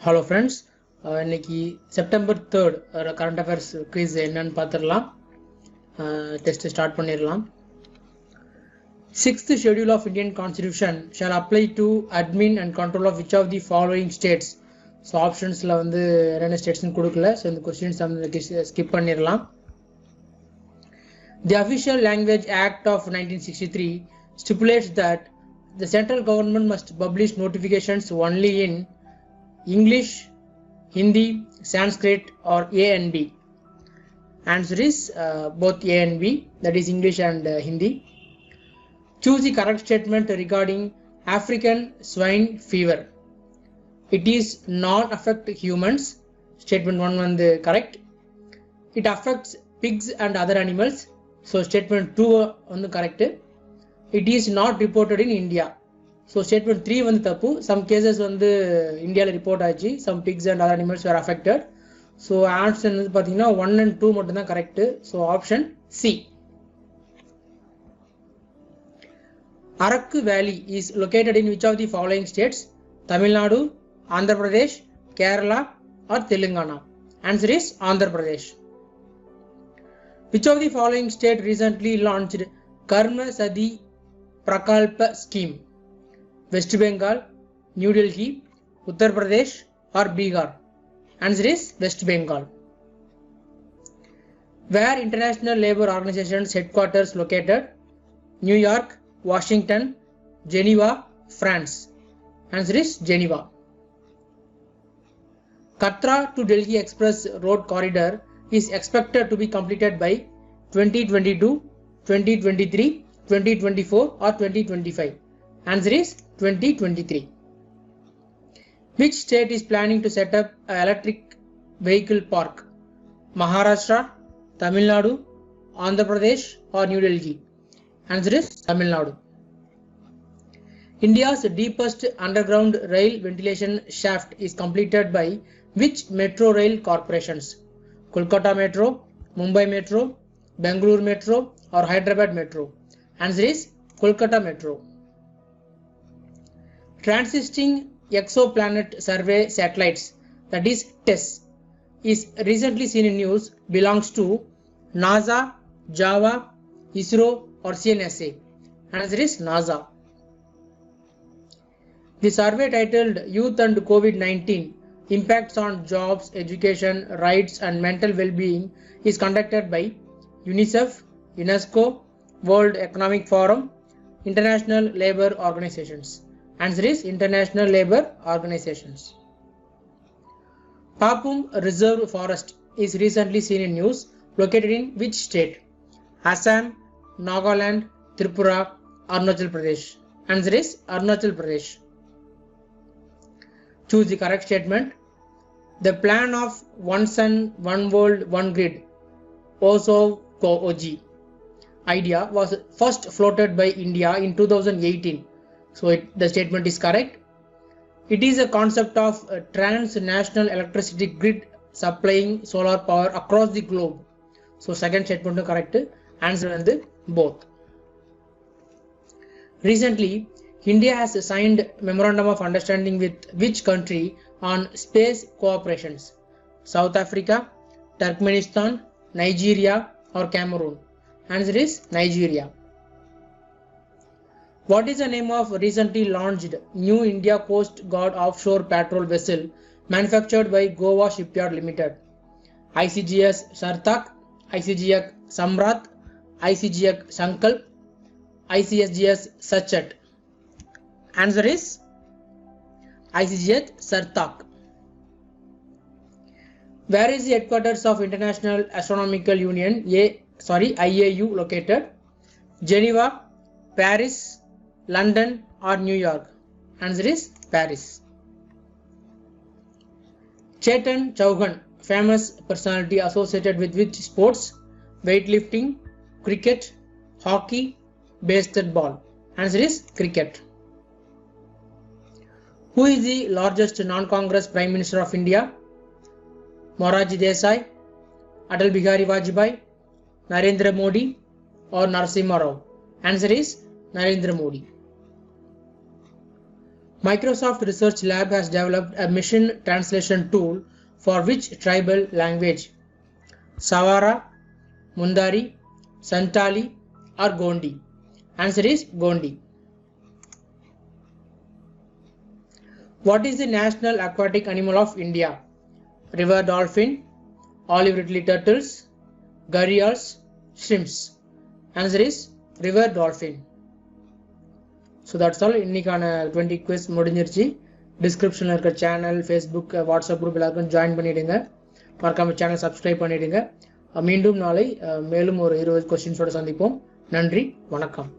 Hello friends, இன்னைக்கு September 3rd current affairs quiz என்னன்னு பார்த்துடலாம். டெஸ்ட் ஸ்டார்ட் பண்ணிடலாம். 6th schedule of Indian Constitution shall apply to admin and control of which of the following states. So ஆப்ஷன்ஸில் வந்து என்னென்ன ஸ்டேட்ஸ்னு கொடுக்கல. So இந்த questions நம்ம ஸ்கிப் பண்ணிடலாம். The Official Language Act of 1963 stipulates that the central government must publish notifications only in English, Hindi, Sanskrit or A and B. Answer is both A and B, that is English and Hindi. Choose the correct statement regarding African swine fever. It is not affect humans. Statement 1 வந்து correct. It affects pigs and other animals. So statement 2 வந்து correct. It is not reported in India. So statement 3 வந்து தப்பு. Some cases வந்து இந்தியாவில் report ஆச்சு. Some pigs and other animals were affected. So answer வந்து பார்த்தீங்கன்னா 1 and 2 மட்டும் தான் correct. So option C. Arakku Valley is located in which of the following states? Tamil Nadu, Andhra Pradesh, Kerala or Telangana? Answer is Andhra Pradesh. Which of the following state recently launched Karma Sadi Prakalpa scheme? West Bengal, New Delhi, Uttar Pradesh or Bihar? Answer is West Bengal. Where International Labour Organization's headquarters located? New York, Washington, Geneva, France. Answer is Geneva. Katra to Delhi Express Road Corridor is expected to be completed by 2022, 2023, 2024 or 2025. Answer is 2023. Which state is planning to set up an electric vehicle park? Maharashtra, Tamil Nadu, Andhra Pradesh or New Delhi? Answer is Tamil Nadu. India's deepest underground rail ventilation shaft is completed by which metro rail corporations? Kolkata Metro, Mumbai Metro, Bangalore Metro or Hyderabad Metro? Answer is Kolkata Metro. Transiting Exoplanet Survey Satellites, that is TESS, is recently seen in news belongs to NASA, Java, ISRO or CNSA? Answer is NASA. The survey titled Youth and COVID-19 Impacts on Jobs, Education, Rights and Mental Well-being is conducted by UNICEF, UNESCO, World Economic Forum, International Labour Organizations. Answer is International Labour Organizations. Papum Reserve Forest is recently seen in news located in which state? Assam, Nagaland, Tripura, Arunachal Pradesh? Answer is Arunachal Pradesh. Choose the correct statement. The plan of One Sun, One World, One Grid OSOG idea was first floated by India in 2018. So the statement is correct. It is a concept of a transnational electricity grid supplying solar power across the globe. So second statement is correct. Answer is both. Recently, India has signed Memorandum of Understanding with which country on space cooperations? South Africa, Turkmenistan, Nigeria or Cameroon? Answer is Nigeria. What is the name of recently launched New India Coast Guard offshore patrol vessel manufactured by Goa Shipyard Limited? ICGS Sartak, ICGS Samrat, ICGS Sankalp, ICSGS Sachet? Answer is ICGS Sartak. Where is the headquarters of International Astronomical Union IAU located? Geneva, Paris, London or New York? Answer is Paris. Chetan Chauhan, famous personality associated with which sports? Weightlifting, cricket, hockey, basketball? Answer is cricket. Who is the largest non-Congress Prime Minister of India? Morarji Desai, Atal Bihari Vajpayee, Narendra Modi or Narasimha Rao? Answer is Narendra Modi. Microsoft Research Lab has developed a machine translation tool for which tribal language? Savara, Mundari, Santali or Gondi? Answer is Gondi. What is the national aquatic animal of India? River dolphin, olive ridley turtles, gharials, shrimps. Answer is river dolphin. So that's all. இன்னைக்கான 20 quiz முடிஞ்சிருச்சு. டிஸ்கிரிப்ஷன்ல இருக்க channel, Facebook, WhatsApp group எல்லாருக்கும் join பண்ணிடுங்க. மறக்காம channel subscribe பண்ணிடுங்க. மீண்டும் நாளை மேலும் ஒரு 20 கொஸ்டின்ஸோட சந்திப்போம். நன்றி, வணக்கம்.